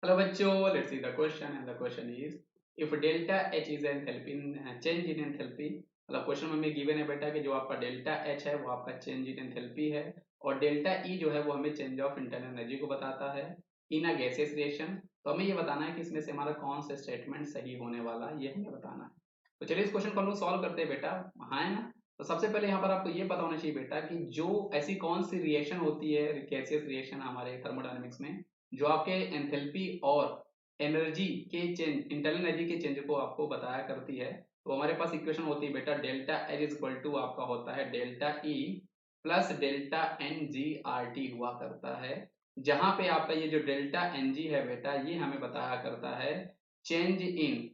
Hello बच्चों, let's see the question and the question is if delta H is enthalpy change in enthalpy. मतलब question में हमें given है बेटा कि जो आपका डेल्टा एच है वो आपका चेंज इन एंथैल्पी है और डेल्टा ई जो है वो हमें चेंज ऑफ इंटरनल एनर्जी को बताता है इन अ गैसियस रिएक्शन। तो हमें ये बताना है कि इसमें से हमारा कौन सा स्टेटमेंट सही होने वाला है, ये हमें बताना है। तो चलिए इस क्वेश्चन को हम लोग सॉल्व करते हैं बेटा। हाँ है ना। तो सबसे पहले यहाँ पर आपको ये पता होना चाहिए बेटा कि जो ऐसी कौन सी रिएक्शन होती है गैसियस रिएक्शन हमारे थर्मोडायनेमिक्स में जो आपके एंथैल्पी और एनर्जी के चेंज इंटरनल एनर्जी के चेंज को आपको बताया करती है। तो हमारे पास इक्वेशन होती है बेटा delta H is equal to आपका होता है delta E plus delta n g R T हुआ करता है। जहां पे आपका ये जो डेल्टा एन जी है बेटा ये हमें बताया करता है change in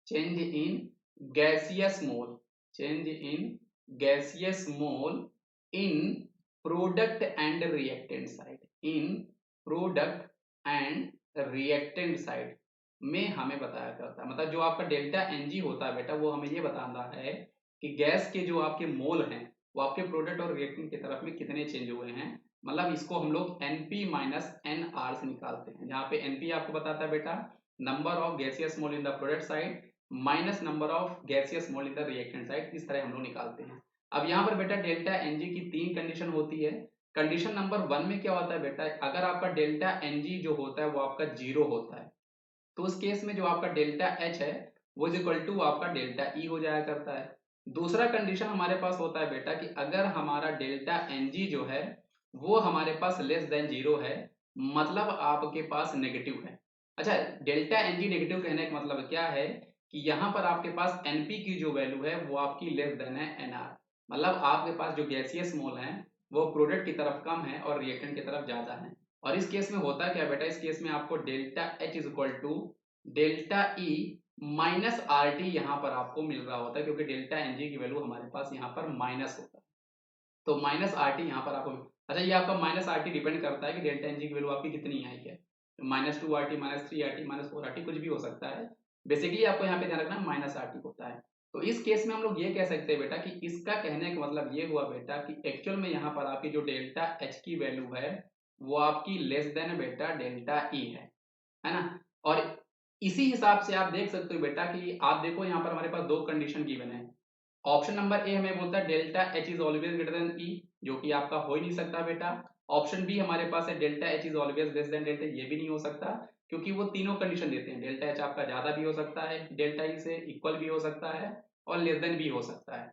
change in gaseous mole change in gaseous mole in product and reactant side in product and reactant side में हमें बताया करता है। मतलब जो आपका डेल्टा एनजी होता है बेटा वो हमें ये बताना है कि गैस के जो आपके मोल हैं वो आपके प्रोडक्ट और रिएक्टेंट की तरफ में कितने चेंज हुए हैं। मतलब इसको हम लोग एनपी माइनस एन आर से निकालते हैं, जहाँ पे एनपी आपको बताता है बेटा number of gaseous mole in the product side minus number of gaseous mole in the reactant side. इस तरह हम लोग निकालते हैं। अब यहाँ पर बेटा डेल्टा एनजी की तीन कंडीशन होती है। कंडीशन नंबर वन में क्या होता है बेटा, अगर आपका डेल्टा एनजी जो होता है वो आपका जीरो होता है तो उस केस में जो आपका डेल्टा एच है वो इज इक्वल टू आपका डेल्टा ई हो जाया करता है। दूसरा कंडीशन हमारे पास होता है बेटा कि अगर हमारा डेल्टा एनजी जो है वो हमारे पास लेस देन जीरो है, मतलब आपके पास नेगेटिव है। अच्छा, डेल्टा एनजी नेगेटिव कहने का मतलब क्या है कि यहाँ पर आपके पास एनपी की जो वैल्यू है वो आपकी लेस देन है एनआर। मतलब आपके पास जो गैसियस मोल है वो प्रोडक्ट की तरफ कम है और रिएक्टेंट की तरफ ज्यादा है। और इस केस में होता क्या बेटा, इस केस में आपको delta H is equal to delta E minus R T यहाँ पर आपको मिल रहा होता है, क्योंकि डेल्टा एन जी की वैल्यू हमारे पास यहाँ पर माइनस होता है। तो माइनस आर टी यहाँ पर आपको, अच्छा ये आपका माइनस आर टी डिपेंड करता है कि डेल्टा एन जी की वैल्यू आपकी कितनी आई है। Minus two R T, minus three R T, minus four R T, कुछ भी हो सकता है। बेसिकली आपको यहाँ पे ध्यान रखना माइनस आर टी होता है। तो इस केस में हम लोग ये कह सकते हैं बेटा कि इसका कहने का मतलब ये हुआ बेटा कि एक्चुअल में यहाँ पर आपकी जो डेल्टा एच की वैल्यू है वो आपकी लेस देन बेटा डेल्टा ई है ना। और इसी हिसाब से आप देख सकते हो बेटा कि आप देखो यहाँ पर हमारे पास दो कंडीशन गिवन है। ऑप्शन नंबर ए हमें बोलता है delta H is always greater than E, जो कि आपका हो ही नहीं सकता बेटा। ऑप्शन बी हमारे पास है delta H is always less than delta, ये भी नहीं हो सकता, क्योंकि वो तीनों कंडीशन देते हैं। डेल्टा एच आपका ज्यादा भी हो सकता है, डेल्टा ई से इक्वल भी हो सकता है और लेस देन भी हो सकता है।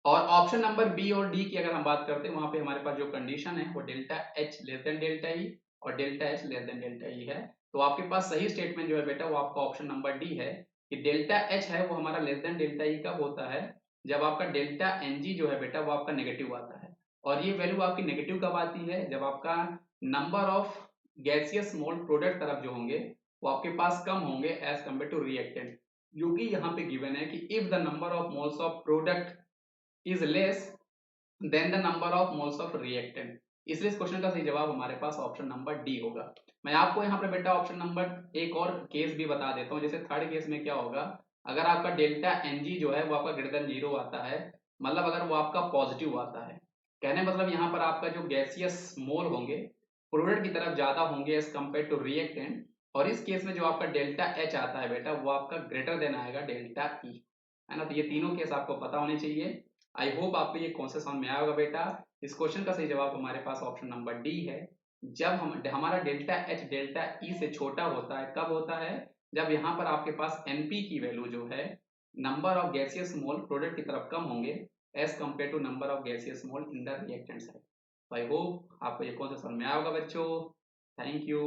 और ऑप्शन नंबर बी और डी की अगर हम बात करते हैं वहां पे हमारे पास जो कंडीशन है वो delta H less than delta E और delta H less than delta E है। तो आपके पास सही स्टेटमेंट जो है बेटा वो आपका ऑप्शन नंबर डी है कि डेल्टा एच है वो हमारा लेस देन डेल्टा ई कब होता है, जब आपका डेल्टा एन जी जो है बेटा वो आपका नेगेटिव आता है। और ये वैल्यू आपकी नेगेटिव कब आती है, जब आपका number of gaseous mole product तरफ जो होंगे वो आपके पास कम होंगे एज कम्पेयर टू रिएक्टेंट। क्योंकि यहाँ पे गिवन है कि if the number of moles of product is less than the number of moles of reactant। इसलिए इस क्वेश्चन का सही जवाब हमारे पास ऑप्शन नंबर डी होगा। मैं आपको यहाँ पे बेटा ऑप्शन नंबर एक और केस भी बता देता हूँ। जैसे थर्ड केस में क्या होगा, अगर आपका डेल्टा एन जी जो है वो आपका ग्रेटर देन जीरो आता है, मतलब अगर वो आपका पॉजिटिव आता है, कहने मतलब यहाँ पर आपका जो गैसियस मोल होंगे प्रोडक्ट की तरफ ज्यादा होंगे एज कम्पेयर टू रिएक्टेंट। और इस केस में जो आपका डेल्टा एच आता है बेटा वो आपका ग्रेटर देन आएगा डेल्टा ई, है ना। तो ये तीनों केस आपको पता होने चाहिए। आई होप आपको ये कॉन्सेप्ट समझ में आया होगा बेटा। इस क्वेश्चन का सही जवाब हमारे पास ऑप्शन नंबर डी है। जब हम हमारा डेल्टा एच डेल्टा ई से छोटा होता है, कब होता है, जब यहाँ पर आपके पास एनपी की वैल्यू जो है number of gaseous mole product की तरफ कम होंगे as compared to number of gaseous mole in the reactant side. I hope आपको ये कॉन्सेप्ट समझ में आया होगा बच्चों। Thank you.